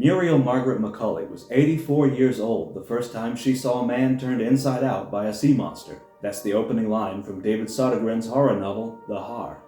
Muriel Margaret Macaulay was 84 years old the first time she saw a man turned inside out by a sea monster. That's the opening line from David Sodergren's horror novel, The Haar.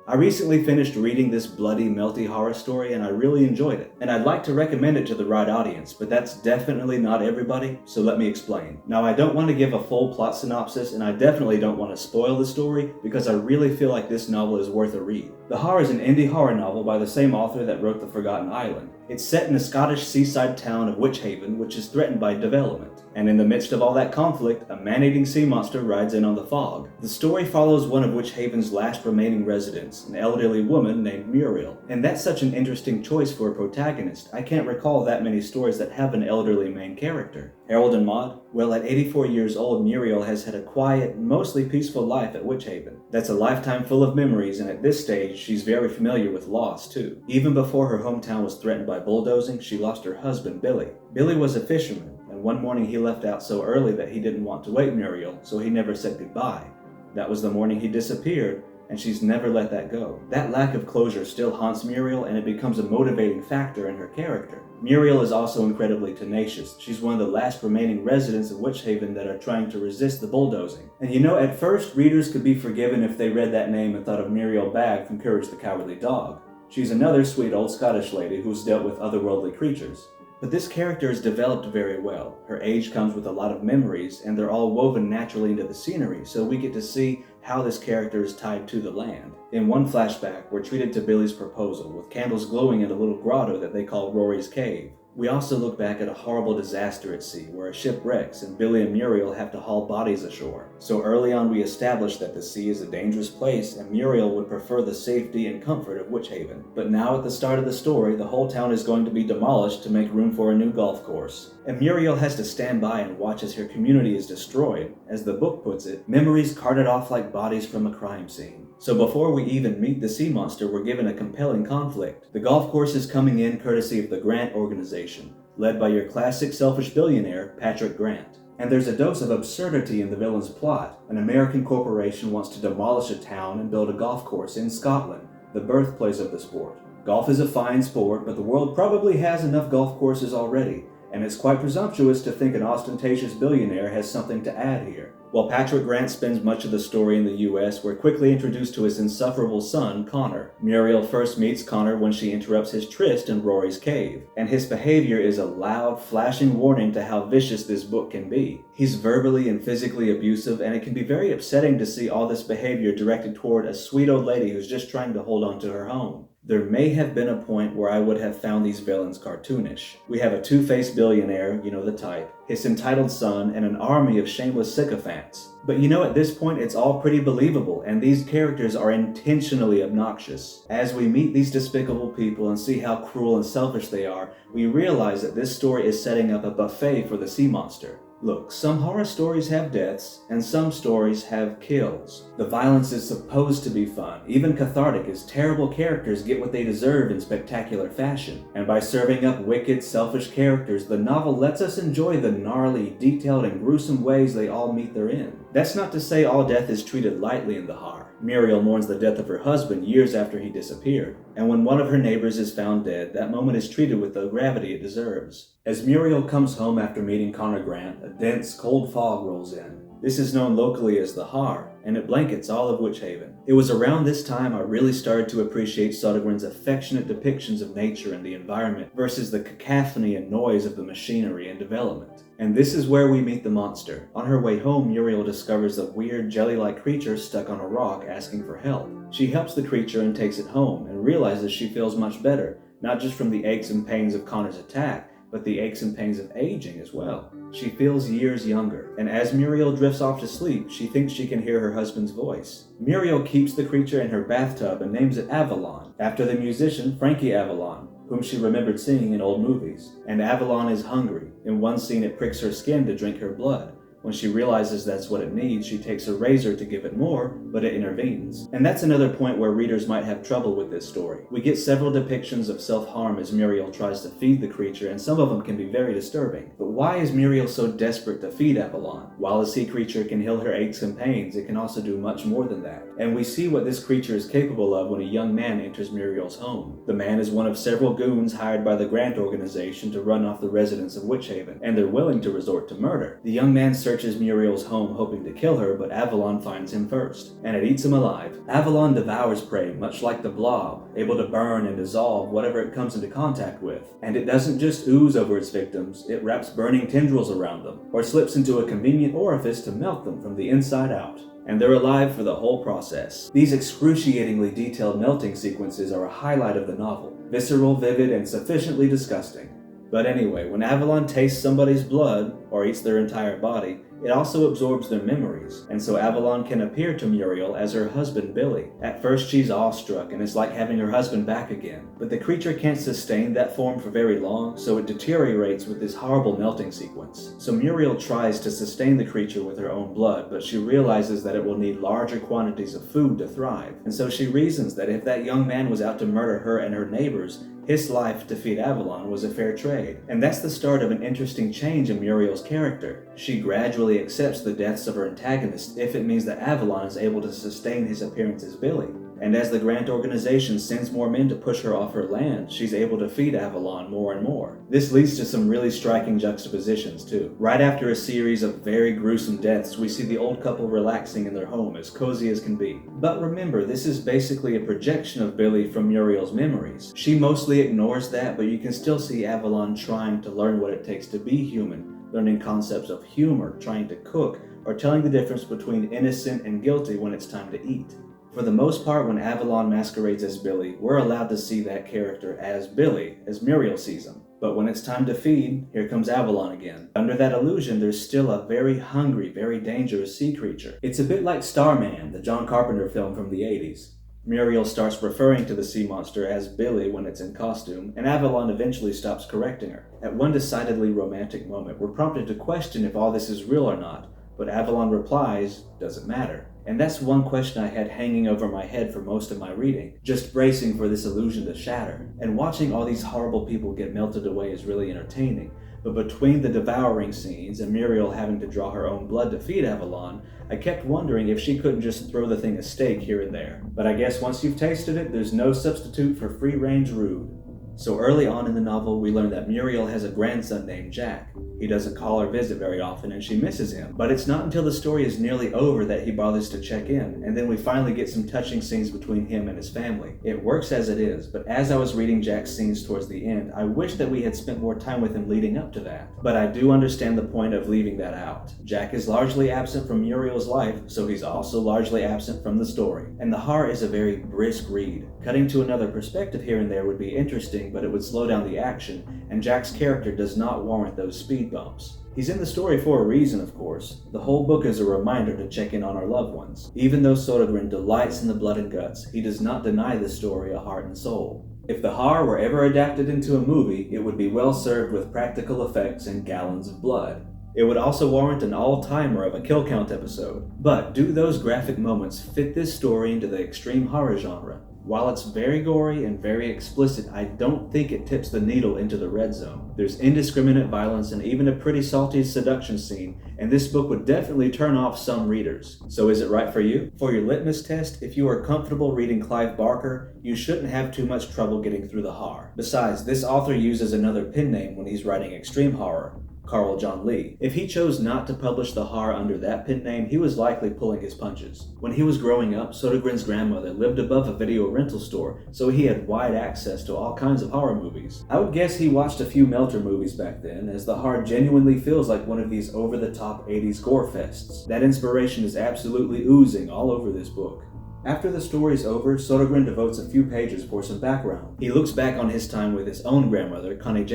I recently finished reading this bloody, melty horror story and I really enjoyed it. And I'd like to recommend it to the right audience, but that's definitely not everybody, so let me explain. Now, I don't want to give a full plot synopsis and I definitely don't want to spoil the story because I really feel like this novel is worth a read. The Haar is an indie horror novel by the same author that wrote The Forgotten Island. It's set in the Scottish seaside town of Witchaven, which is threatened by development. And in the midst of all that conflict, a man-eating sea monster rides in on the fog. The story follows one of Witchaven's last remaining residents, an elderly woman named Muriel. And that's such an interesting choice for a protagonist. I can't recall that many stories that have an elderly main character. Harold and Maude? Well, at 84 years old, Muriel has had a quiet, mostly peaceful life at Witchaven. That's a lifetime full of memories, and at this stage, she's very familiar with loss, too. Even before her hometown was threatened by bulldozing, she lost her husband, Billy. Billy was a fisherman, and one morning he left out so early that he didn't want to wake Muriel, so he never said goodbye. That was the morning he disappeared, and she's never let that go. That lack of closure still haunts Muriel, and it becomes a motivating factor in her character. Muriel is also incredibly tenacious. She's one of the last remaining residents of Witchaven that are trying to resist the bulldozing. And you know, at first, readers could be forgiven if they read that name and thought of Muriel Bagg from Courage the Cowardly Dog. She's another sweet old Scottish lady who's dealt with otherworldly creatures. But this character is developed very well. Her age comes with a lot of memories, and they're all woven naturally into the scenery, so we get to see how this character is tied to the land. In one flashback, we're treated to Billy's proposal, with candles glowing in a little grotto that they call Rory's Cave. We also look back at a horrible disaster at sea, where a ship wrecks and Billy and Muriel have to haul bodies ashore. So early on we establish that the sea is a dangerous place and Muriel would prefer the safety and comfort of Witchaven. But now at the start of the story, the whole town is going to be demolished to make room for a new golf course. And Muriel has to stand by and watch as her community is destroyed. As the book puts it, memories carted off like bodies from a crime scene. So before we even meet the sea monster, we're given a compelling conflict. The golf course is coming in courtesy of the Grant organization, led by your classic selfish billionaire, Patrick Grant. And there's a dose of absurdity in the villain's plot. An American corporation wants to demolish a town and build a golf course in Scotland, the birthplace of the sport. Golf is a fine sport, but the world probably has enough golf courses already, and it's quite presumptuous to think an ostentatious billionaire has something to add here. While Patrick Grant spends much of the story in the US, we're quickly introduced to his insufferable son, Connor. Muriel first meets Connor when she interrupts his tryst in Rory's cave, and his behavior is a loud, flashing warning to how vicious this book can be. He's verbally and physically abusive, and it can be very upsetting to see all this behavior directed toward a sweet old lady who's just trying to hold on to her home. There may have been a point where I would have found these villains cartoonish. We have a two-faced billionaire, you know the type, his entitled son, and an army of shameless sycophants. But you know, at this point it's all pretty believable, and these characters are intentionally obnoxious. As we meet these despicable people and see how cruel and selfish they are, we realize that this story is setting up a buffet for the sea monster. Look, some horror stories have deaths, and some stories have kills. The violence is supposed to be fun, even cathartic, as terrible characters get what they deserve in spectacular fashion. And by serving up wicked, selfish characters, the novel lets us enjoy the gnarly, detailed, and gruesome ways they all meet their end. That's not to say all death is treated lightly in The Haar. Muriel mourns the death of her husband years after he disappeared, and when one of her neighbors is found dead, that moment is treated with the gravity it deserves. As Muriel comes home after meeting Connor Grant, a dense, cold fog rolls in. This is known locally as the Haar, and it blankets all of Witchaven. It was around this time I really started to appreciate Sodergren's affectionate depictions of nature and the environment versus the cacophony and noise of the machinery and development. And this is where we meet the monster. On her way home, Muriel discovers a weird jelly-like creature stuck on a rock asking for help. She helps the creature and takes it home, and realizes she feels much better, not just from the aches and pains of Connor's attack, but the aches and pains of aging as well. She feels years younger, and as Muriel drifts off to sleep, she thinks she can hear her husband's voice. Muriel keeps the creature in her bathtub and names it Avalon, after the musician Frankie Avalon, whom she remembered seeing in old movies. And Avalon is hungry. In one scene it pricks her skin to drink her blood. When she realizes that's what it needs, she takes a razor to give it more, but it intervenes. And that's another point where readers might have trouble with this story. We get several depictions of self-harm as Muriel tries to feed the creature, and some of them can be very disturbing. But why is Muriel so desperate to feed Avalon? While a sea creature can heal her aches and pains, it can also do much more than that. And we see what this creature is capable of when a young man enters Muriel's home. The man is one of several goons hired by the Grant organization to run off the residents of Witch Haven, and they're willing to resort to murder. The young man searches Muriel's home hoping to kill her, but Avalon finds him first, and it eats him alive. Avalon devours prey, much like the Blob, able to burn and dissolve whatever it comes into contact with. And it doesn't just ooze over its victims, it wraps burning tendrils around them, or slips into a convenient orifice to melt them from the inside out. And they're alive for the whole process. These excruciatingly detailed melting sequences are a highlight of the novel, visceral, vivid, and sufficiently disgusting. But anyway, when Avalon tastes somebody's blood, or eats their entire body, it also absorbs their memories, and so Avalon can appear to Muriel as her husband Billy. At first she's awestruck, and it's like having her husband back again. But the creature can't sustain that form for very long, so it deteriorates with this horrible melting sequence. So Muriel tries to sustain the creature with her own blood, but she realizes that it will need larger quantities of food to thrive. And so she reasons that if that young man was out to murder her and her neighbors, his life to feed Avalon was a fair trade. And that's the start of an interesting change in Muriel's character. She gradually accepts the deaths of her antagonists if it means that Avalon is able to sustain his appearance as Billy. And as the Grant organization sends more men to push her off her land, she's able to feed Avalon more and more. This leads to some really striking juxtapositions too. Right after a series of very gruesome deaths, we see the old couple relaxing in their home, as cozy as can be. But remember, this is basically a projection of Billy from Muriel's memories. She mostly ignores that, but you can still see Avalon trying to learn what it takes to be human, learning concepts of humor, trying to cook, or telling the difference between innocent and guilty when it's time to eat. For the most part, when Avalon masquerades as Billy, we're allowed to see that character as Billy, as Muriel sees him. But when it's time to feed, here comes Avalon again. Under that illusion, there's still a very hungry, very dangerous sea creature. It's a bit like Starman, the John Carpenter film from the 80s. Muriel starts referring to the sea monster as Billy when it's in costume, and Avalon eventually stops correcting her. At one decidedly romantic moment, we're prompted to question if all this is real or not, but Avalon replies, "Doesn't matter." And that's one question I had hanging over my head for most of my reading, just bracing for this illusion to shatter. And watching all these horrible people get melted away is really entertaining. But between the devouring scenes and Muriel having to draw her own blood to feed Avalon, I kept wondering if she couldn't just throw the thing a steak here and there. But I guess once you've tasted it, there's no substitute for free-range rude. So early on in the novel, we learn that Muriel has a grandson named Jack. He doesn't call or visit very often, and she misses him. But it's not until the story is nearly over that he bothers to check in, and then we finally get some touching scenes between him and his family. It works as it is, but as I was reading Jack's scenes towards the end, I wish that we had spent more time with him leading up to that. But I do understand the point of leaving that out. Jack is largely absent from Muriel's life, so he's also largely absent from the story. And the Haar is a very brisk read. Cutting to another perspective here and there would be interesting, but it would slow down the action, and Jack's character does not warrant those speed bumps. He's in the story for a reason, of course. The whole book is a reminder to check in on our loved ones. Even though Sodergren delights in the blood and guts, he does not deny the story a heart and soul. If the Haar were ever adapted into a movie, it would be well served with practical effects and gallons of blood. It would also warrant an all-timer of a kill count episode. But do those graphic moments fit this story into the extreme horror genre? While it's very gory and very explicit, I don't think it tips the needle into the red zone. There's indiscriminate violence and even a pretty salty seduction scene, and this book would definitely turn off some readers. So is it right for you? For your litmus test, if you are comfortable reading Clive Barker, you shouldn't have too much trouble getting through the Haar. Besides, this author uses another pen name when he's writing extreme horror, Carl John Lee. If he chose not to publish the Haar under that pen name, he was likely pulling his punches. When he was growing up, Sodergren's grandmother lived above a video rental store, so he had wide access to all kinds of horror movies. I would guess he watched a few Melter movies back then, as the Haar genuinely feels like one of these over-the-top 80s gore fests. That inspiration is absolutely oozing all over this book. After the story's over, Sodergren devotes a few pages for some background. He looks back on his time with his own grandmother, Connie.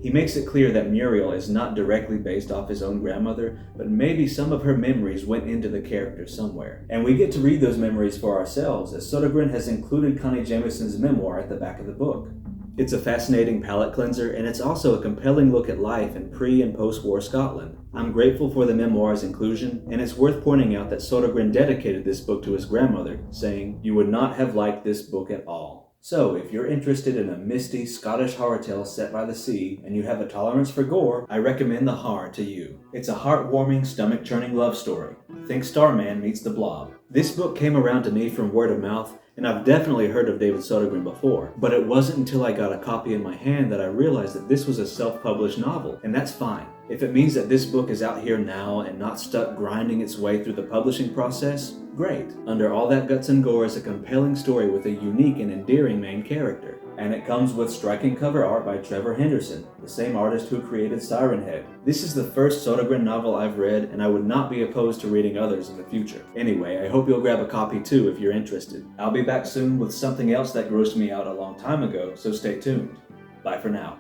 He makes it clear that Muriel is not directly based off his own grandmother, but maybe some of her memories went into the character somewhere. And we get to read those memories for ourselves, as Sodergren has included Connie Jameson's memoir at the back of the book. It's a fascinating palate cleanser, and it's also a compelling look at life in pre- and post-war Scotland. I'm grateful for the memoir's inclusion, and it's worth pointing out that Sodergren dedicated this book to his grandmother, saying, "You would not have liked this book at all." So, if you're interested in a misty Scottish horror tale set by the sea, and you have a tolerance for gore, I recommend The Haar to you. It's a heartwarming, stomach-churning love story. Think Starman meets the Blob. This book came around to me from word of mouth, and I've definitely heard of David Sodergren before, but it wasn't until I got a copy in my hand that I realized that this was a self-published novel, and that's fine. If it means that this book is out here now and not stuck grinding its way through the publishing process, great. Under all that guts and gore is a compelling story with a unique and endearing main character. And it comes with striking cover art by Trevor Henderson, the same artist who created Siren Head. This is the first Sodergren novel I've read, and I would not be opposed to reading others in the future. Anyway, I hope you'll grab a copy too if you're interested. I'll be back soon with something else that grossed me out a long time ago, so stay tuned. Bye for now.